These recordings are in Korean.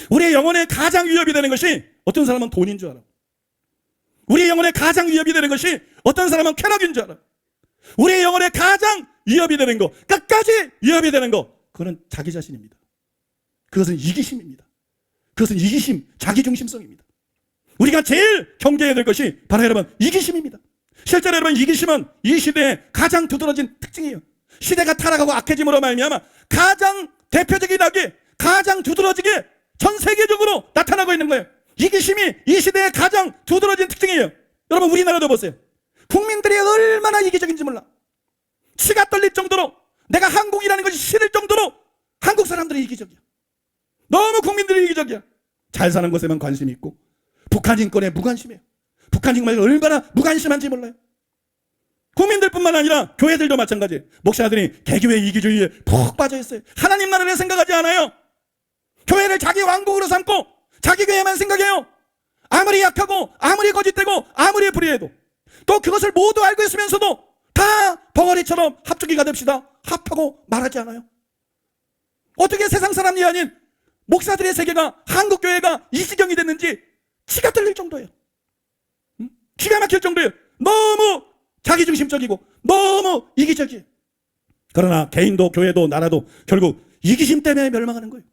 우리의 영혼에 가장 위협이 되는 것이 어떤 사람은 돈인 줄 알아. 우리의 영혼에 가장 위협이 되는 것이 어떤 사람은 쾌락인 줄 알아. 우리의 영혼에 가장 위협이 되는 거, 끝까지 위협이 되는 거, 그거는 자기 자신입니다. 그것은 이기심입니다. 그것은 이기심, 자기중심성입니다. 우리가 제일 경계해야 될 것이 바로 여러분 이기심입니다. 실제로 여러분 이기심은 이 시대의 가장 두드러진 특징이에요. 시대가 타락하고 악해짐으로 말미암아 가장 대표적인 악이 가장 두드러지게 전 세계적으로 나타나고 있는 거예요. 이기심이 이 시대의 가장 두드러진 특징이에요. 여러분 우리나라도 보세요. 국민들이 얼마나 이기적인지 몰라. 치가 떨릴 정도로, 내가 한국이라는 것이 싫을 정도로 한국 사람들이 이기적이야. 너무 국민들이 이기적이야. 잘 사는 것에만 관심이 있고 북한 인권에 무관심해요. 북한 정말 얼마나 무관심한지 몰라요. 국민들뿐만 아니라 교회들도 마찬가지예요. 목사들이 개교의 이기주의에 푹 빠져있어요. 하나님 나라를 생각하지 않아요. 교회를 자기 왕국으로 삼고 자기 교회만 생각해요. 아무리 약하고 아무리 거짓되고 아무리 불의해도 또 그것을 모두 알고 있으면서도 다 벙어리처럼 합주기가 됩시다. 합하고 말하지 않아요. 어떻게 세상 사람이 아닌 목사들의 세계가, 한국 교회가 이 지경이 됐는지 치가 떨릴 정도예요. 기가 막힐 정도예요. 너무 자기중심적이고 너무 이기적이에요. 그러나 개인도 교회도 나라도 결국 이기심 때문에 멸망하는 거예요.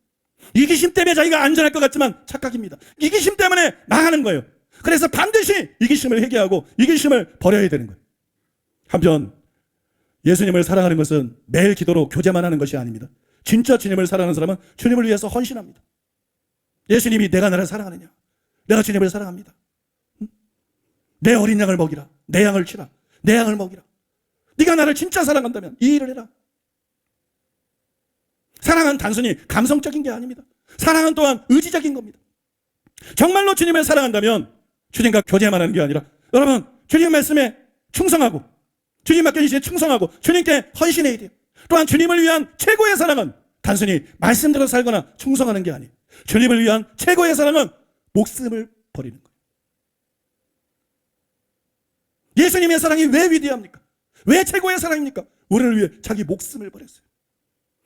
이기심 때문에 자기가 안전할 것 같지만 착각입니다. 이기심 때문에 망하는 거예요. 그래서 반드시 이기심을 회개하고 이기심을 버려야 되는 거예요. 한편 예수님을 사랑하는 것은 매일 기도로 교제만 하는 것이 아닙니다. 진짜 주님을 사랑하는 사람은 주님을 위해서 헌신합니다. 예수님이 내가 나를 사랑하느냐? 내가 주님을 사랑합니다. 내 어린 양을 먹이라. 내 양을 치라. 내 양을 먹이라. 네가 나를 진짜 사랑한다면 이 일을 해라. 사랑은 단순히 감성적인 게 아닙니다. 사랑은 또한 의지적인 겁니다. 정말로 주님을 사랑한다면 주님과 교제만 하는 게 아니라 여러분 주님 말씀에 충성하고 주님 맡겨주시에 충성하고 주님께 헌신해야 돼요. 또한 주님을 위한 최고의 사랑은 단순히 말씀대로 살거나 충성하는 게 아니에요. 주님을 위한 최고의 사랑은 목숨을 버리는 거예요. 예수님의 사랑이 왜 위대합니까? 왜 최고의 사랑입니까? 우리를 위해 자기 목숨을 버렸어요.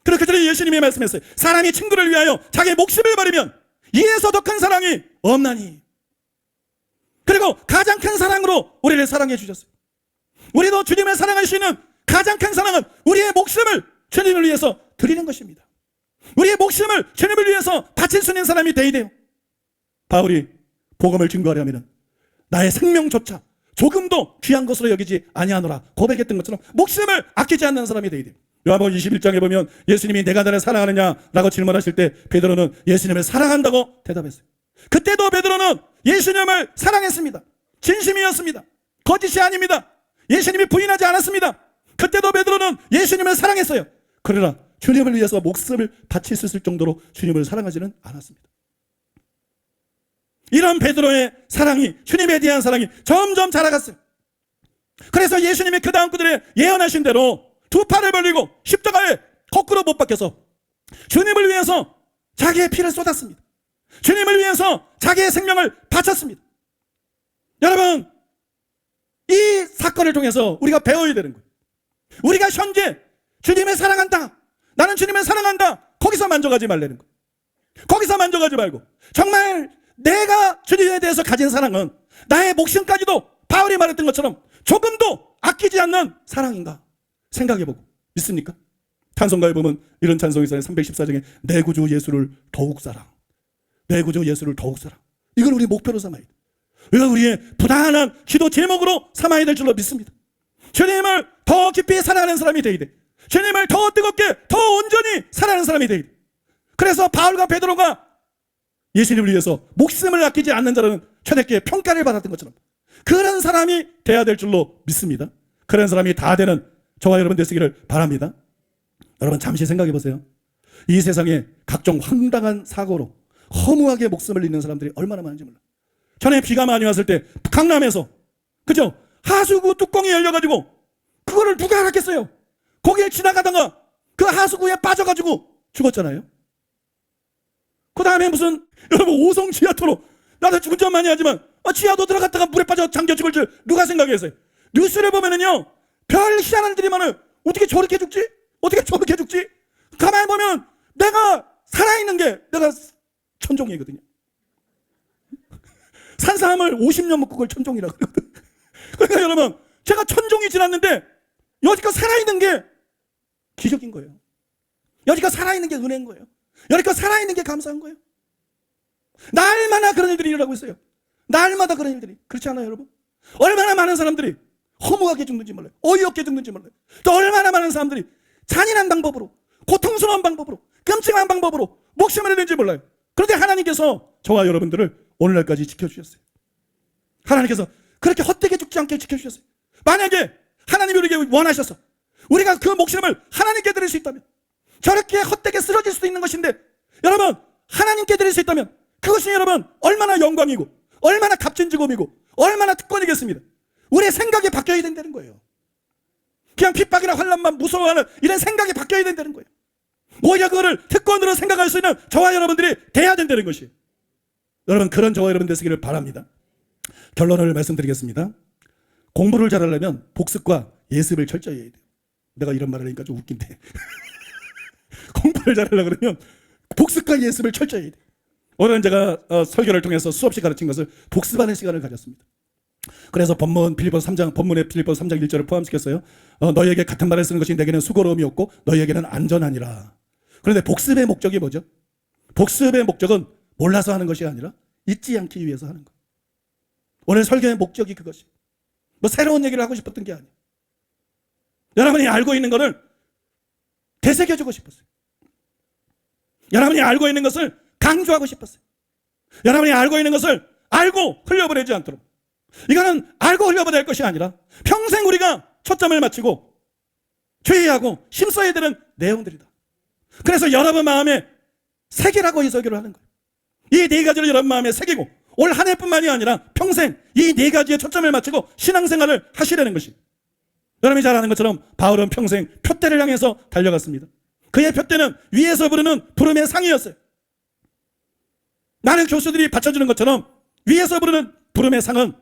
그렇기 때문에 예수님이 말씀했어요. 사람이 친구를 위하여 자기 목숨을 버리면 이에서 더 큰 사랑이 없나니. 그리고 가장 큰 사랑으로 우리를 사랑해 주셨어요. 우리도 주님을 사랑할 수 있는 가장 큰 사랑은 우리의 목숨을 주님을 위해서 드리는 것입니다. 우리의 목숨을 주님을 위해서 바칠 수 있는 사람이 되어야 돼요. 바울이 복음을 증거하려면 나의 생명조차 조금도 귀한 것으로 여기지 아니하노라 고백했던 것처럼 목숨을 아끼지 않는 사람이 되어야 돼요. 요한복음 21장에 보면 예수님이 내가 나를 사랑하느냐라고 질문하실 때 베드로는 예수님을 사랑한다고 대답했어요. 그때도 베드로는 예수님을 사랑했습니다. 진심이었습니다. 거짓이 아닙니다. 예수님이 부인하지 않았습니다. 그때도 베드로는 예수님을 사랑했어요. 그러나 주님을 위해서 목숨을 바칠 수 있을 정도로 주님을 사랑하지는 않았습니다. 이런 베드로의 사랑이, 주님에 대한 사랑이 점점 자라갔어요. 그래서 예수님이 그 다음 구절에 예언하신 대로 두 팔을 벌리고 십자가에 거꾸로 못 박혀서 주님을 위해서 자기의 피를 쏟았습니다. 주님을 위해서 자기의 생명을 바쳤습니다. 여러분, 이 사건을 통해서 우리가 배워야 되는 거예요. 우리가 현재 주님을 사랑한다, 나는 주님을 사랑한다, 거기서 만족하지 말라는 거예요. 거기서 만족하지 말고 정말 내가 주님에 대해서 가진 사랑은 나의 목숨까지도 바울이 말했던 것처럼 조금도 아끼지 않는 사랑인가 생각해보고 믿습니까? 찬송가에 보면 이런 찬송이 있어요. 314장에 내 구주 예수를 더욱 사랑, 내 구주 예수를 더욱 사랑. 이걸 우리 목표로 삼아야 돼. 이걸 우리의 부단한 기도 제목으로 삼아야 될 줄로 믿습니다. 주님을 더 깊이 사랑하는 사람이 되어야 돼. 주님을 더 뜨겁게, 더 온전히 사랑하는 사람이 되어야 돼. 그래서 바울과 베드로가 예수님을 위해서 목숨을 아끼지 않는 자라는 초대교회의 평가를 받았던 것처럼 그런 사람이 돼야 될 줄로 믿습니다. 그런 사람이 다 되는 저와 여러분 되시기를 바랍니다. 여러분 잠시 생각해 보세요. 이 세상에 각종 황당한 사고로 허무하게 목숨을 잃는 사람들이 얼마나 많은지 몰라. 전에 비가 많이 왔을 때 강남에서 그죠? 하수구 뚜껑이 열려가지고 그거를 누가 알았겠어요? 거기를 지나가다가 그 하수구에 빠져가지고 죽었잖아요. 그 다음에 무슨 여러분 5성 지하도로, 나도 운전 많이 하지만 지하도 들어갔다가 물에 빠져 잠겨 죽을 줄 누가 생각했어요? 뉴스를 보면은요 별 희한한 일이 많아요. 어떻게 저렇게 죽지? 어떻게 저렇게 죽지? 가만히 보면 내가 살아있는 게 내가 천종이거든요. 산 사람을 50년 먹고 그걸 천종이라고 그러거든요. 그러니까 여러분, 제가 천종이 지났는데 여지껏 살아있는 게 기적인 거예요. 여지껏 살아있는 게 은혜인 거예요. 여지껏 살아있는 게 감사한 거예요. 날마다 그런 일들이 일어나고 있어요. 날마다 그런 일들이. 그렇지 않아요, 여러분? 얼마나 많은 사람들이 허무하게 죽는지 몰라요. 어이없게 죽는지 몰라요. 또 얼마나 많은 사람들이 잔인한 방법으로, 고통스러운 방법으로, 끔찍한 방법으로 목숨을 잃는지 몰라요. 그런데 하나님께서 저와 여러분들을 오늘날까지 지켜주셨어요. 하나님께서 그렇게 헛되게 죽지 않게 지켜주셨어요. 만약에 하나님이 우리에게 원하셔서 우리가 그 목숨을 하나님께 드릴 수 있다면, 저렇게 헛되게 쓰러질 수도 있는 것인데 여러분, 하나님께 드릴 수 있다면 그것이 여러분 얼마나 영광이고 얼마나 값진 직업이고 얼마나 특권이겠습니다. 우리의 생각이 바뀌어야 된다는 거예요. 그냥 핍박이나 환난만 무서워하는 이런 생각이 바뀌어야 된다는 거예요. 오히려 그거를 특권으로 생각할 수 있는 저와 여러분들이 돼야 된다는 것이에요. 여러분, 그런 저와 여러분 되시기를 바랍니다. 결론을 말씀드리겠습니다. 공부를 잘하려면 복습과 예습을 철저히 해야 돼요. 내가 이런 말을 하니까 좀 웃긴데 공부를 잘하려고 그러면 복습과 예습을 철저히 해야 돼요. 오늘은 제가 설교를 통해서 수없이 가르친 것을 복습하는 시간을 가졌습니다. 그래서 본문에 빌립보서 3장 1절을 포함시켰어요. 너희에게 같은 말을 쓰는 것이 내게는 수고로움이 없고 너희에게는 안전하니라. 그런데 복습의 목적이 뭐죠? 복습의 목적은 몰라서 하는 것이 아니라 잊지 않기 위해서 하는 것. 오늘 설교의 목적이 그것이. 뭐 새로운 얘기를 하고 싶었던 게 아니에요. 여러분이 알고 있는 것을 되새겨주고 싶었어요. 여러분이 알고 있는 것을 강조하고 싶었어요. 여러분이 알고 있는 것을 알고 흘려보내지 않도록. 이거는 알고 흘려보낼 것이 아니라 평생 우리가 초점을 맞추고 주의하고 힘써야 되는 내용들이다. 그래서 여러분 마음에 새기라고 이 설교를 하는 거예요. 이 네 가지를 여러분 마음에 새기고 올 한 해뿐만이 아니라 평생 이 네 가지에 초점을 맞추고 신앙생활을 하시려는 것이. 여러분이 잘 아는 것처럼 바울은 평생 표대를 향해서 달려갔습니다. 그의 표대는 위에서 부르는 부름의 상이었어요. 많은 교수들이 받쳐주는 것처럼 위에서 부르는 부름의 상은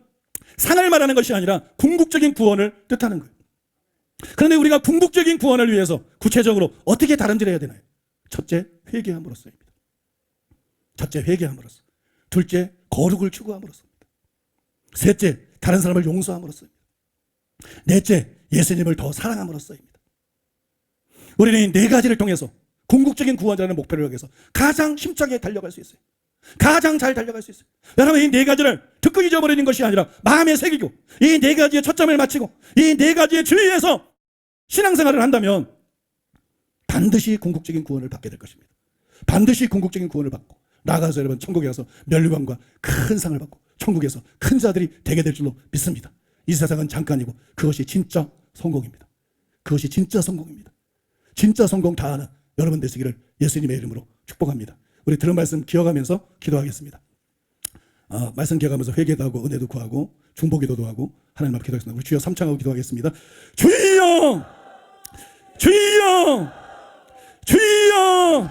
상을 말하는 것이 아니라 궁극적인 구원을 뜻하는 거예요. 그런데 우리가 궁극적인 구원을 위해서 구체적으로 어떻게 다름질해야 되나요? 첫째, 회개함으로써입니다. 첫째, 회개함으로써. 둘째, 거룩을 추구함으로써입니다. 셋째, 다른 사람을 용서함으로써입니다. 넷째, 예수님을 더 사랑함으로써입니다. 우리는 이 네 가지를 통해서 궁극적인 구원이라는 목표를 위해서 가장 힘차게 달려갈 수 있어요. 가장 잘 달려갈 수 있어요. 여러분, 이 네 가지를 듣고 잊어버리는 것이 아니라 마음에 새기고 이 네 가지에 초점을 맞추고 이 네 가지에 주의해서 신앙생활을 한다면 반드시 궁극적인 구원을 받게 될 것입니다. 반드시 궁극적인 구원을 받고 나가서 여러분 천국에 가서 멸류관과 큰 상을 받고 천국에서 큰 자들이 되게 될 줄로 믿습니다. 이 세상은 잠깐이고 그것이 진짜 성공입니다. 그것이 진짜 성공입니다. 진짜 성공 다 하는 여러분 되시기를 예수님의 이름으로 축복합니다. 우리 들은 말씀 기억하면서 기도하겠습니다. 말씀 기억하면서 회개도 하고 은혜도 구하고 중보기도도 하고 하나님 앞에 기도하겠습니다. 우리 주여 삼창하고 기도하겠습니다. 주여! 주여! 주여!